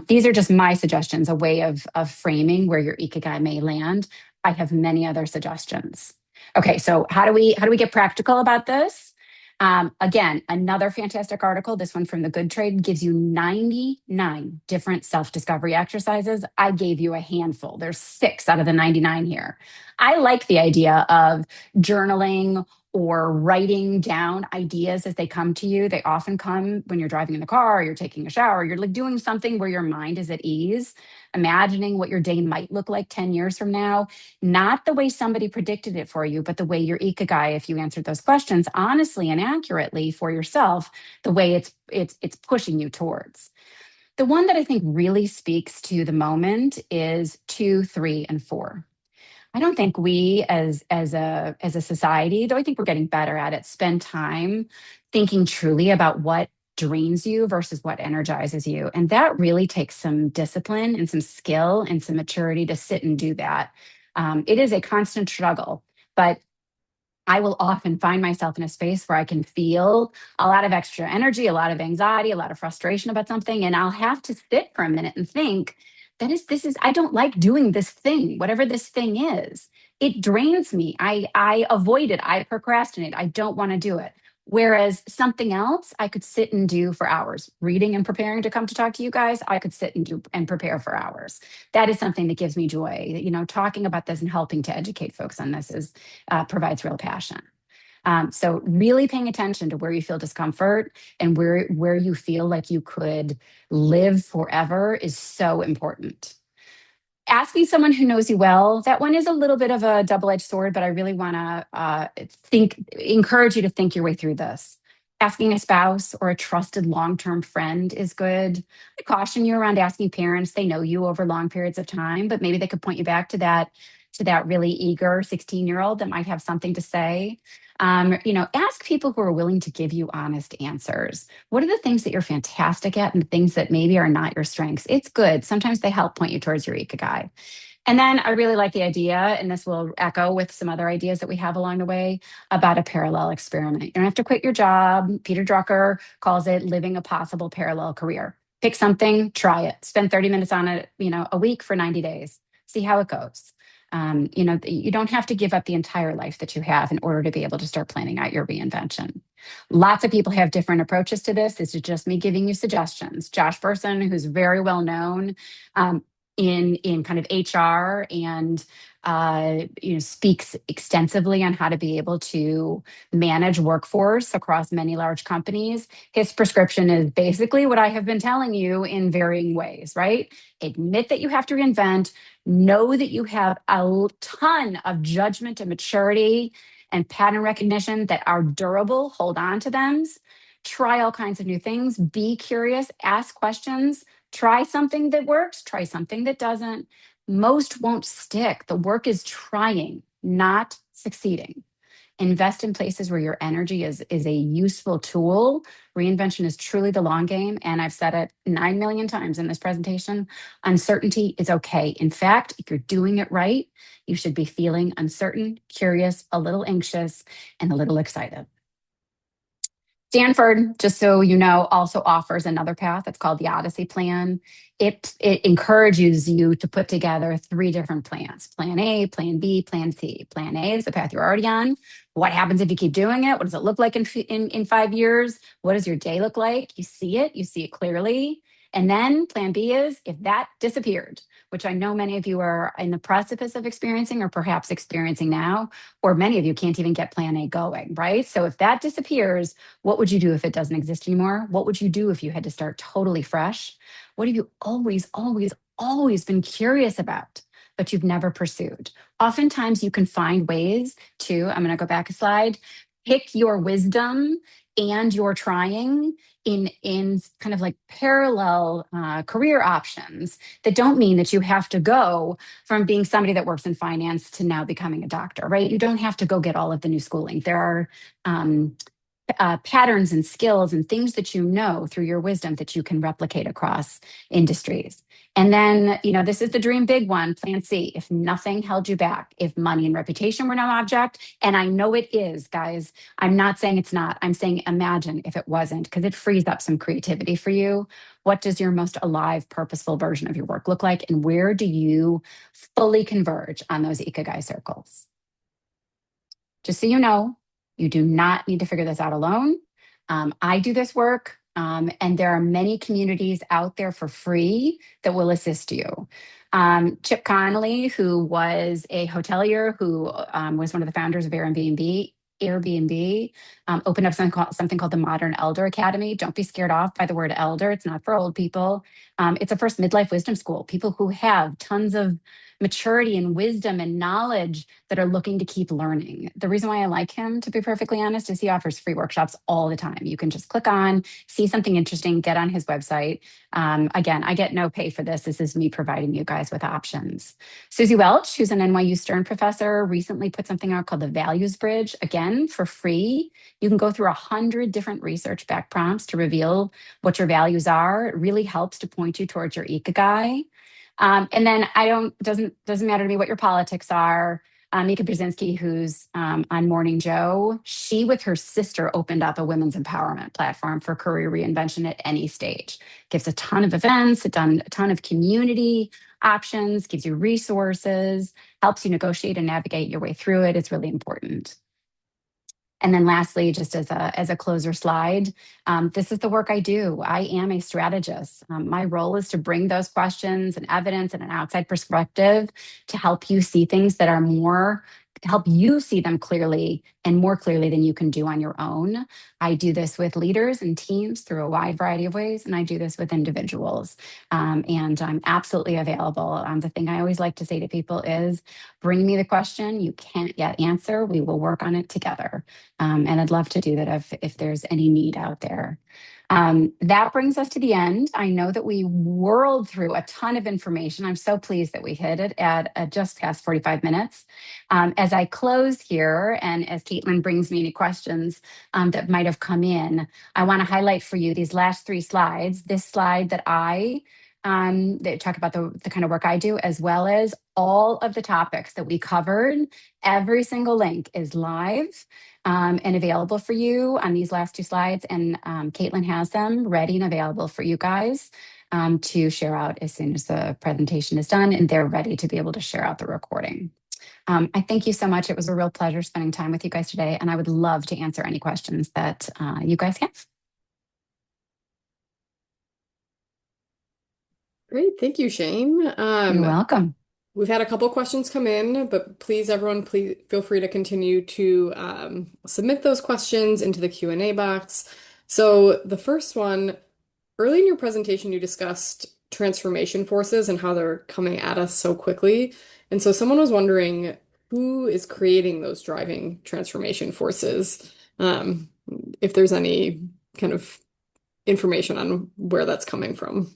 These are just my suggestions, a way of framing where your ikigai may land. I have many other suggestions. Okay, so how do we get practical about this? Again, another fantastic article. This one from The Good Trade gives you 99 different self-discovery exercises. I gave you a handful. There's 6 out of the 99 here. I like the idea of journaling or writing down ideas as they come to you. They often come when you're driving in the car, or you're taking a shower, you're like doing something where your mind is at ease, imagining what your day might look like 10 years from now, not the way somebody predicted it for you, but the way your ikigai, if you answered those questions honestly and accurately for yourself, the way it's pushing you towards. The one that I think really speaks to the moment is 2, 3, and 4. I don't think we as a society, though I think we're getting better at it, spend time thinking truly about what drains you versus what energizes you. And that really takes some discipline and some skill and some maturity to sit and do that. It is a constant struggle, but I will often find myself in a space where I can feel a lot of extra energy, a lot of anxiety, a lot of frustration about something. And I'll have to sit for a minute and think, I don't like doing this thing, whatever this thing is. It drains me. I avoid it. I procrastinate. I don't want to do it. Whereas something else I could sit and do for hours. Reading and preparing to come to talk to you guys, I could sit and do and prepare for hours. That is something that gives me joy. Talking about this and helping to educate folks on this provides real passion. So really paying attention to where you feel discomfort and where you feel like you could live forever is so important. Asking someone who knows you well, that one is a little bit of a double-edged sword, but I really want to encourage you to think your way through this. Asking a spouse or a trusted long-term friend is good. I caution you around asking parents. They know you over long periods of time, but maybe they could point you back to that really eager 16-year-old that might have something to say. Ask people who are willing to give you honest answers. What are the things that you're fantastic at and the things that maybe are not your strengths? It's good. Sometimes they help point you towards your ikigai. And then I really like the idea, and this will echo with some other ideas that we have along the way, about a parallel experiment. You don't have to quit your job. Peter Drucker calls it living a possible parallel career. Pick something, try it. Spend 30 minutes on it, a week for 90 days. See how it goes. You don't have to give up the entire life that you have in order to be able to start planning out your reinvention. Lots of people have different approaches to this. This is just me giving you suggestions. Josh Person, who's very well known in kind of HR and speaks extensively on how to be able to manage workforce across many large companies. His prescription is basically what I have been telling you in varying ways, right? Admit that you have to reinvent, know that you have a ton of judgment and maturity and pattern recognition that are durable, hold on to them, try all kinds of new things, be curious, ask questions, try something that works, try something that doesn't. Most won't stick. The work is trying, not succeeding. Invest in places where your energy is a useful tool. Reinvention is truly the long game. And I've said it 9 million times in this presentation. Uncertainty is okay. In fact, if you're doing it right, you should be feeling uncertain, curious, a little anxious, and a little excited. Stanford, just so you know, also offers another path. It's called the Odyssey Plan. It encourages you to put together 3 different plans: Plan A, Plan B, Plan C. Plan A is the path you're already on. What happens if you keep doing it? What does it look like in 5 years? What does your day look like? You see it clearly. And then Plan B is if that disappeared, which I know many of you are in the precipice of experiencing or perhaps experiencing now, or many of you can't even get Plan A going, right? So if that disappears, what would you do if it doesn't exist anymore? What would you do if you had to start totally fresh? What have you always, always, always been curious about, but you've never pursued? Oftentimes you can find ways to, I'm going to go back a slide, pick your wisdom and your trying in kind of like parallel career options that don't mean that you have to go from being somebody that works in finance to now becoming a doctor, right? You don't have to go get all of the new schooling. There are patterns and skills and things that you know through your wisdom that you can replicate across industries. And then, this is the dream big one, Plan C. If nothing held you back, if money and reputation were no object, and I know it is, guys, I'm not saying it's not. I'm saying imagine if it wasn't, because it frees up some creativity for you. What does your most alive, purposeful version of your work look like? And where do you fully converge on those ikigai circles? Just so you know, you do not need to figure this out alone. I do this work, and there are many communities out there for free that will assist you. Chip Connolly, who was a hotelier who was one of the founders of Airbnb, opened up something called the Modern Elder Academy. Don't be scared off by the word elder. It's not for old people. It's a first midlife wisdom school. People who have tons of maturity and wisdom and knowledge that are looking to keep learning. The reason why I like him, to be perfectly honest, is he offers free workshops all the time. You can just click on, see something interesting, get on his website. Again, I get no pay for this. This is me providing you guys with options. Susie Welch, who's an NYU Stern professor, recently put something out called the Values Bridge, again, for free. You can go through 100 different research back prompts to reveal what your values are. It really helps to point you towards your ikigai. And then doesn't matter to me what your politics are. Mika Brzezinski, who's on Morning Joe, she with her sister opened up a women's empowerment platform for career reinvention at any stage. Gives a ton of events, a ton of community options, gives you resources, helps you negotiate and navigate your way through it. It's really important. And then lastly, just as a closer slide, this is the work I do. I am a strategist. My role is to bring those questions and evidence and an outside perspective to help you see things that are more, help you see them clearly and more clearly than you can do on your own. I do this with leaders and teams through a wide variety of ways, and I do this with individuals. And I'm absolutely available. The thing I always like to say to people is, bring me the question you can't yet answer. We will work on it together. And I'd love to do that if there's any need out there. That brings us to the end. I know that we whirled through a ton of information. I'm so pleased that we hit it at just past 45 minutes. As I close here, and as Caitlin brings me any questions that might have come in, I want to highlight for you these last 3 slides. This slide that that talk about the kind of work I do, as well as all of the topics that we covered. Every single link is live and available for you on these last 2 slides. And Caitlin has them ready and available for you guys to share out as soon as the presentation is done, and they're ready to be able to share out the recording. I thank you so much. It was a real pleasure spending time with you guys today, and I would love to answer any questions that you guys have.
Great. Thank you, Shane.
You're welcome.
We've had a couple questions come in, but please, everyone, please feel free to continue to submit those questions into the Q&A box. So the first one, early in your presentation, you discussed transformation forces and how they're coming at us so quickly. And so someone was wondering, who is creating those driving transformation forces? If there's any kind of information on where that's coming from.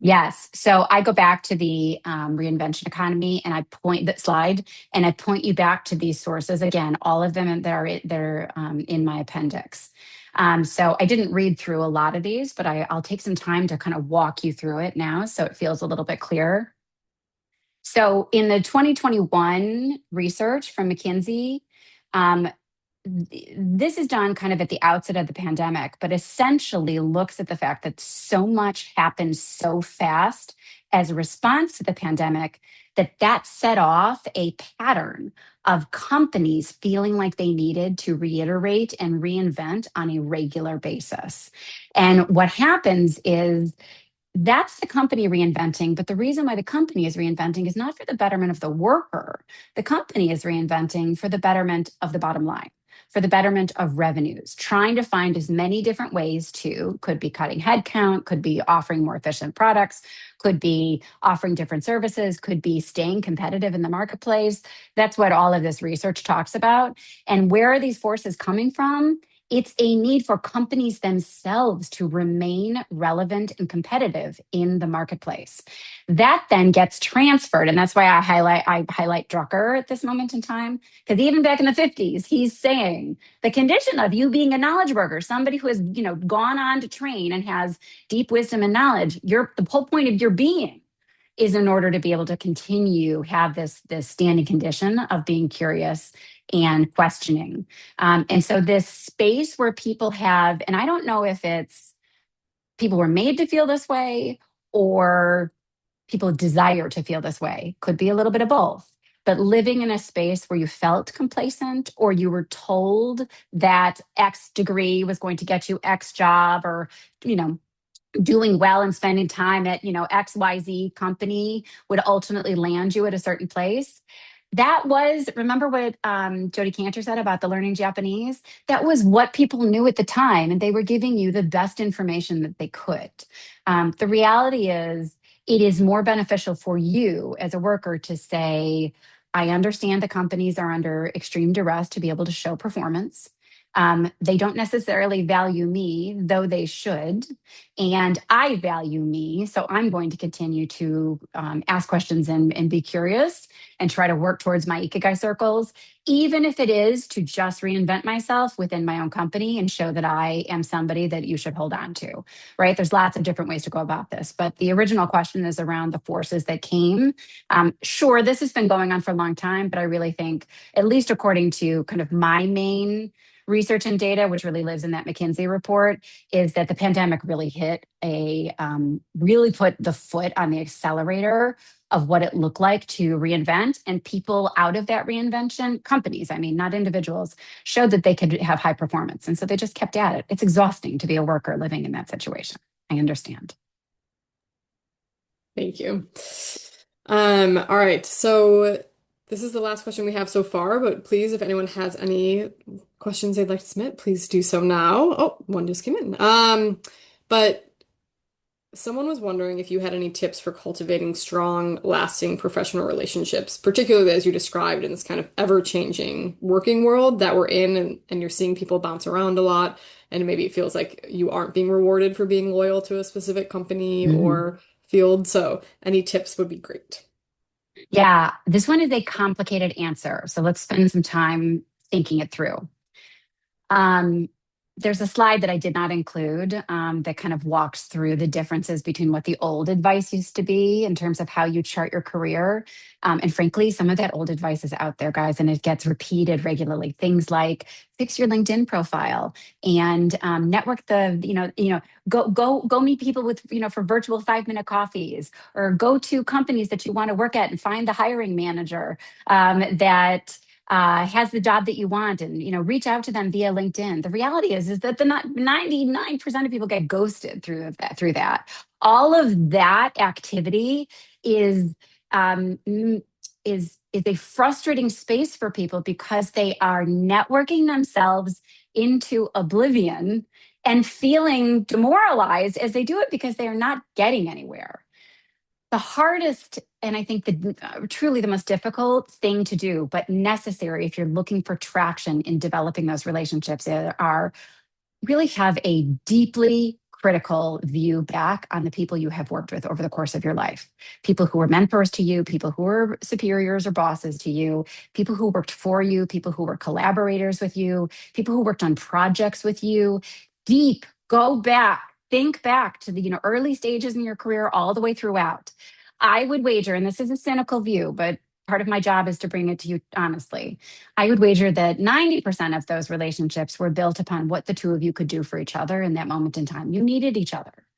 Yes. So I go back to the reinvention economy, and I point that slide, and I point you back to these sources again, all of them that are they're in my appendix. So I didn't read through a lot of these, but I'll take some time to kind of walk you through it now, so it feels a little bit clearer. So in the 2021 research from McKinsey, this is done kind of at the outset of the pandemic, but essentially looks at the fact that so much happened so fast as a response to the pandemic that set off a pattern of companies feeling like they needed to reiterate and reinvent on a regular basis. And what happens is that's the company reinventing, but the reason why the company is reinventing is not for the betterment of the worker. The company is reinventing for the betterment of the bottom line, for the betterment of revenues, trying to find as many different ways could be cutting headcount, could be offering more efficient products, could be offering different services, could be staying competitive in the marketplace. That's what all of this research talks about. And where are these forces coming from? It's a need for companies themselves to remain relevant and competitive in the marketplace. That then gets transferred, and that's why I highlight Drucker at this moment in time, because even back in the 50s, he's saying the condition of you being a knowledge worker, somebody who has gone on to train and has deep wisdom and knowledge, the whole point of your being is in order to be able to continue have this standing condition of being curious and questioning. And so this space where people have, and I don't know if it's people were made to feel this way or people desire to feel this way, could be a little bit of both. But living in a space where you felt complacent or you were told that X degree was going to get you X job, or, doing well and spending time at, XYZ company would ultimately land you at a certain place. That was, remember what Jody Cantor said about the learning Japanese? That was what people knew at the time, and they were giving you the best information that they could. The reality is it is more beneficial for you as a worker to say, I understand the companies are under extreme duress to be able to show performance. They don't necessarily value me, though they should. And I value me. So I'm going to continue to ask questions and be curious and try to work towards my ikigai circles, even if it is to just reinvent myself within my own company and show that I am somebody that you should hold on to, right? There's lots of different ways to go about this. But the original question is around the forces that came. Sure, this has been going on for a long time, but I really think, at least according to kind of my main research and data, which really lives in that McKinsey report, is that the pandemic really really put the foot on the accelerator of what it looked like to reinvent. And people out of that reinvention, companies, I mean, not individuals, showed that they could have high performance. And so they just kept at it. It's exhausting to be a worker living in that situation. I understand.
Thank you. All right. So this is the last question we have so far, but please, if anyone has any questions they'd like to submit, please do so now. Oh, one just came in. But someone was wondering if you had any tips for cultivating strong, lasting professional relationships, particularly as you described in this kind of ever-changing working world that we're in, and you're seeing people bounce around a lot, and maybe it feels like you aren't being rewarded for being loyal to a specific company or field. So any tips would be great.
Yeah, this one is a complicated answer. So let's spend some time thinking it through. There's a slide that I did not include that kind of walks through the differences between what the old advice used to be in terms of how you chart your career. And frankly, some of that old advice is out there, guys, and it gets repeated regularly. Things like fix your LinkedIn profile and network go meet people with, for virtual 5-minute coffees, or go to companies that you want to work at and find the hiring manager that has the job that you want, and reach out to them via LinkedIn. The reality is that the 99% of people get ghosted through that. All of that activity is a frustrating space for people because they are networking themselves into oblivion and feeling demoralized as they do it because they are not getting anywhere. The hardest, and I think truly the most difficult thing to do, but necessary if you're looking for traction in developing those relationships, are really have a deeply critical view back on the people you have worked with over the course of your life. People who were mentors to you, people who were superiors or bosses to you, people who worked for you, people who were collaborators with you, people who worked on projects with you. Go back. Think back to the early stages in your career all the way throughout. I would wager, and this is a cynical view, but part of my job is to bring it to you honestly. I would wager that 90% of those relationships were built upon what the two of you could do for each other in that moment in time. You needed each other.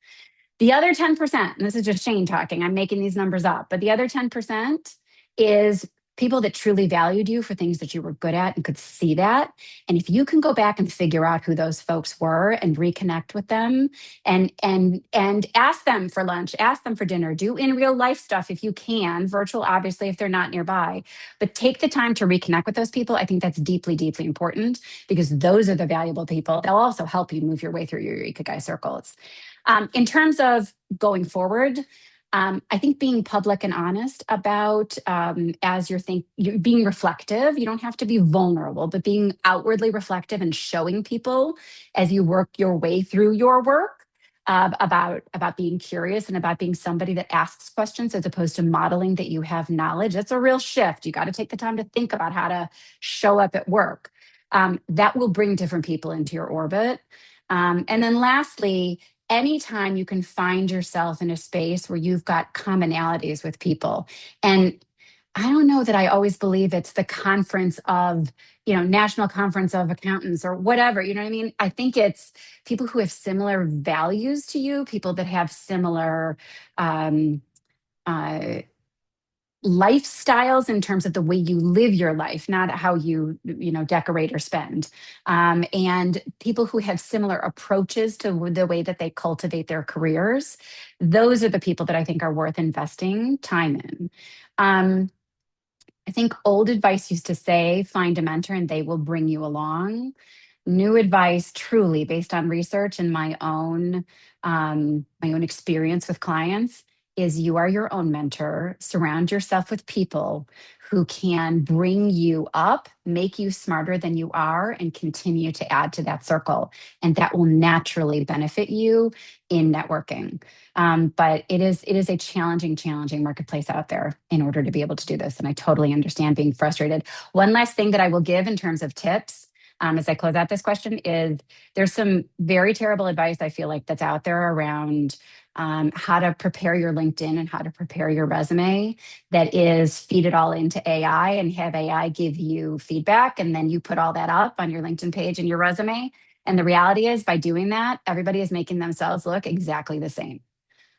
The other 10%, and this is just Shane talking, I'm making these numbers up, but the other 10% is people that truly valued you for things that you were good at and could see that. And if you can go back and figure out who those folks were and reconnect with them and ask them for lunch, ask them for dinner, do in real life stuff if you can, virtual obviously if they're not nearby, but take the time to reconnect with those people. I think that's deeply, deeply important because those are the valuable people. They'll also help you move your way through your ikigai circles. In terms of going forward, I think being public and honest about as you're being reflective. You don't have to be vulnerable, but being outwardly reflective and showing people as you work your way through your work about being curious and about being somebody that asks questions as opposed to modeling that you have knowledge. That's a real shift. You got to take the time to think about how to show up at work. That will bring different people into your orbit. And then lastly, anytime you can find yourself in a space where you've got commonalities with people. And I don't know that I always believe it's the conference of, National Conference of Accountants or whatever, you know what I mean? I think it's people who have similar values to you, people that have similar lifestyles in terms of the way you live your life, not how you decorate or spend, and people who have similar approaches to the way that they cultivate their careers. Those are the people that I think are worth investing time in. I think old advice used to say, find a mentor and they will bring you along. New advice, truly based on research and my own experience with clients, is you are your own mentor. Surround yourself with people who can bring you up, make you smarter than you are, and continue to add to that circle. And that will naturally benefit you in networking. But it is a challenging marketplace out there in order to be able to do this. And I totally understand being frustrated. One last thing that I will give in terms of tips as I close out this question is there's some very terrible advice I feel like that's out there around how to prepare your LinkedIn and how to prepare your resume that is feed it all into AI and have AI give you feedback. And then you put all that up on your LinkedIn page and your resume. And the reality is, by doing that, everybody is making themselves look exactly the same.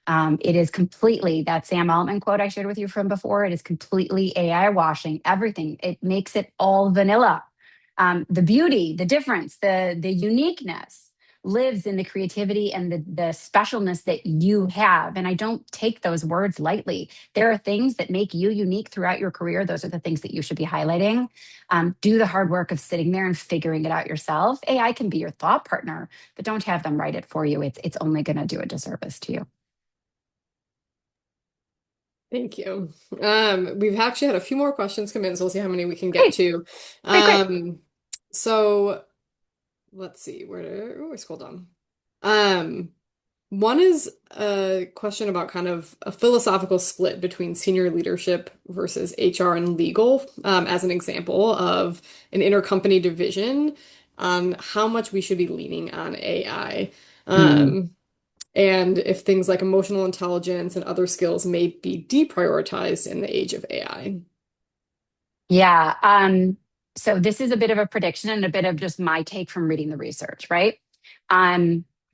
It is completely that Sam Altman quote I shared with you from before. It is completely AI washing everything. It makes it all vanilla. The beauty, the difference, the uniqueness lives in the creativity and the specialness that you have. And I don't take those words lightly. There are things that make you unique throughout your career. Those are the things that you should be highlighting. Do the hard work of sitting there and figuring it out yourself. AI can be your thought partner, but don't have them write it for you. It's only going to do a disservice to you.
Thank you. We've actually had a few more questions come in, so we'll see how many we can get
Great,
to.
great.
So let's see, I scroll down. Um, One is a question about kind of a philosophical split between senior leadership versus HR and legal, as an example of an intercompany division on how much we should be leaning on AI.
Mm.
And if things like emotional intelligence and other skills may be deprioritized in the age of AI.
Yeah. So this is a bit of a prediction and a bit of just my take from reading the research, right?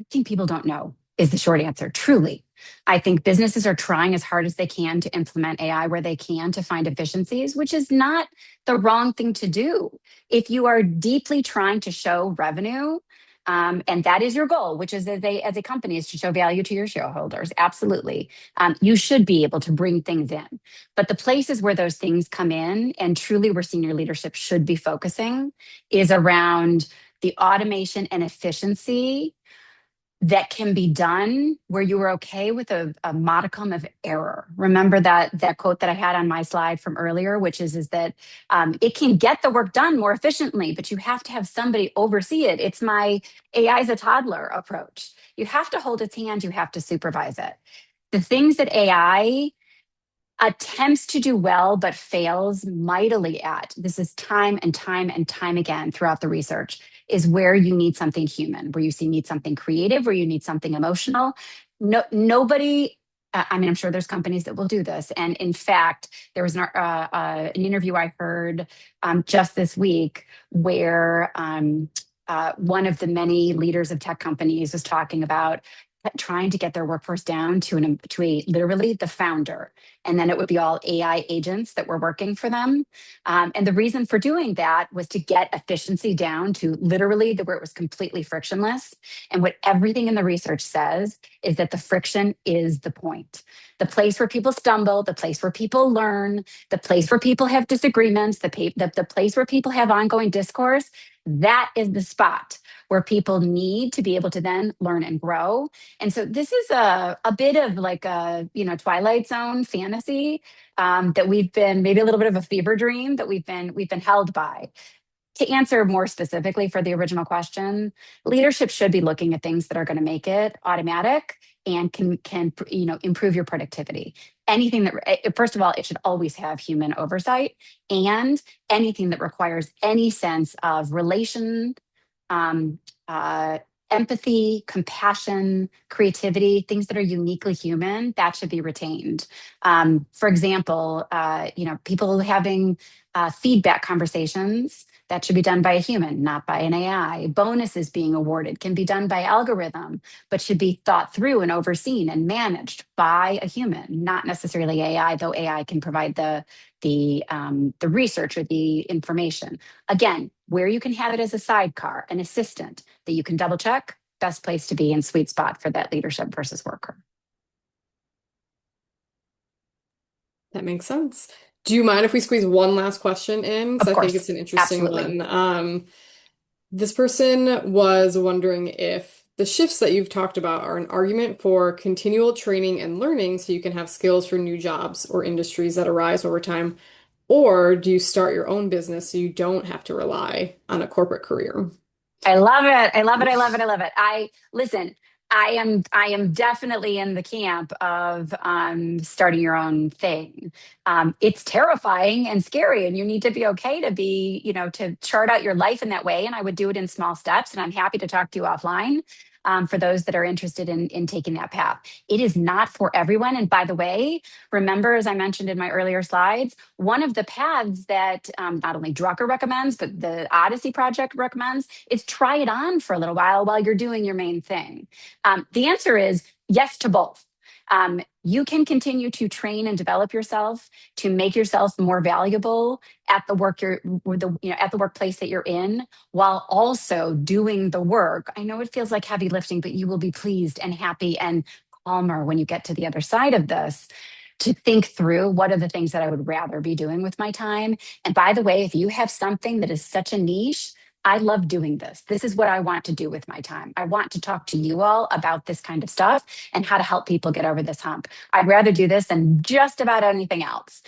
I think people don't know is the short answer, truly. I think businesses are trying as hard as they can to implement AI where they can to find efficiencies, which is not the wrong thing to do. If you are deeply trying to show revenue, and that is your goal, which is as a company is to show value to your shareholders. Absolutely. You should be able to bring things in. But the places where those things come in and truly where senior leadership should be focusing is around the automation and efficiency that can be done where you are okay with a modicum of error. Remember that quote that I had on my slide from earlier, which is that it can get the work done more efficiently, but you have to have somebody oversee it. It's my AI is a toddler approach. You have to hold its hand, you have to supervise it. The things that AI attempts to do well but fails mightily at, this is time and time and time again throughout the research, is where you need something human, where need something creative, where you need something emotional. Nobody, I mean, I'm sure there's companies that will do this. And in fact, there was an interview I heard just this week where one of the many leaders of tech companies was talking about trying to get their workforce down to a literally the founder, and then it would be all AI agents that were working for them. And the reason for doing that was to get efficiency down to literally where it was completely frictionless. And what everything in the research says is that the friction is the point. The place where people stumble, the place where people learn, the place where people have disagreements, the place where people have ongoing discourse, that is the spot where people need to be able to then learn and grow. And so this is a bit of like a Twilight Zone fantasy that we've been maybe a little bit of a fever dream that we've been held by. To answer more specifically for the original question, leadership should be looking at things that are going to make it automatic and can improve your productivity. Anything that, first of all, it should always have human oversight, and anything that requires any sense of relation, um, uh, empathy, compassion, creativity, things that are uniquely human, that should be retained. For example, people having feedback conversations, that should be done by a human, not by an AI. Bonuses being awarded can be done by algorithm, but should be thought through and overseen and managed by a human, not necessarily AI, though AI can provide the research or the information. Again, where you can have it as a sidecar, an assistant that you can double check, best place to be in sweet spot for that leadership versus worker.
That makes sense. Do you mind if we squeeze one last question in? Because
Of
I think it's
course,
an interesting
absolutely.
one. This person was wondering if The shifts that you've talked about are an argument for continual training and learning so you can have skills for new jobs or industries that arise over time? Or do you start your own business so you don't have to rely on a corporate career?
I love it. I love it. I love it. I love it. I listen. I am definitely in the camp of starting your own thing. It's terrifying and scary, and you need to be okay to be, to chart out your life in that way. And I would do it in small steps. And I'm happy to talk to you offline for those that are interested in taking that path. It is not for everyone. And by the way, remember, as I mentioned in my earlier slides, one of the paths that not only Drucker recommends, but the Odyssey Project recommends is try it on for a little while you're doing your main thing. The answer is yes to both. You can continue to train and develop yourself to make yourself more valuable at the at the workplace that you're in, while also doing the work. I know it feels like heavy lifting, but you will be pleased and happy and calmer when you get to the other side of this, to think through what are the things that I would rather be doing with my time. And by the way, if you have something that is such a niche, I love doing this. This is what I want to do with my time. I want to talk to you all about this kind of stuff and how to help people get over this hump. I'd rather do this than just about anything else.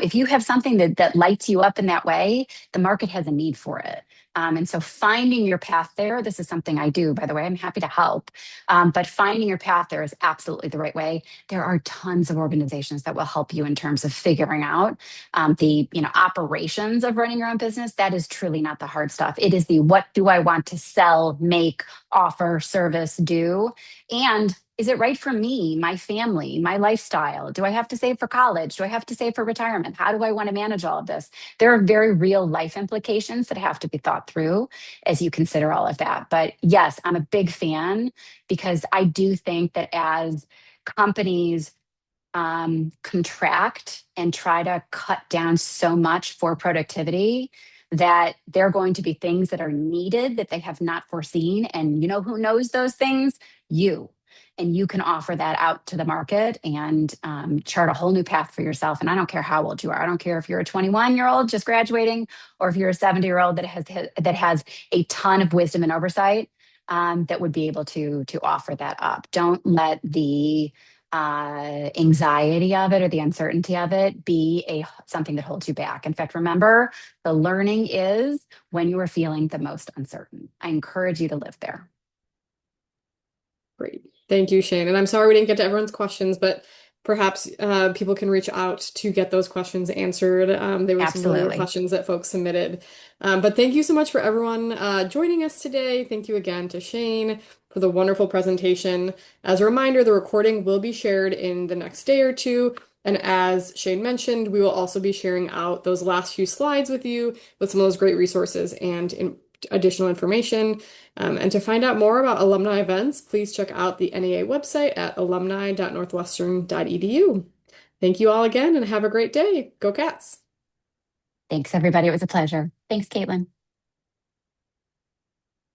If you have something that lights you up in that way, the market has a need for it. And so finding your path there, this is something I do, by the way, I'm happy to help. But finding your path there is absolutely the right way. There are tons of organizations that will help you in terms of figuring out the operations of running your own business. That is truly not the hard stuff. It is the what do I want to sell, make, offer, service, do, and is it right for me, my family, my lifestyle? Do I have to save for college? Do I have to save for retirement? How do I want to manage all of this? There are very real life implications that have to be thought through as you consider all of that. But yes, I'm a big fan because I do think that as companies contract and try to cut down so much for productivity, that there are going to be things that are needed that they have not foreseen. And you know who knows those things? You. And you can offer that out to the market and chart a whole new path for yourself. And I don't care how old you are. I don't care if you're a 21-year-old just graduating, or if you're a 70-year-old that has a ton of wisdom and oversight that would be able to offer that up. Don't let the anxiety of it or the uncertainty of it be something that holds you back. In fact, remember, the learning is when you are feeling the most uncertain. I encourage you to live there.
Great. Thank you, Shane. And I'm sorry we didn't get to everyone's questions, but perhaps people can reach out to get those questions answered. There were some really good
Absolutely.
questions that folks submitted. But thank you so much for everyone joining us today. Thank you again to Shane for the wonderful presentation. As a reminder, the recording will be shared in the next day or two. And as Shane mentioned, we will also be sharing out those last few slides with you with some of those great resources and additional information. And to find out more about alumni events, please check out the NAA website at alumni.northwestern.edu. Thank you all again and have a great day. Go Cats!
Thanks, everybody. It was a pleasure. Thanks, Caitlin.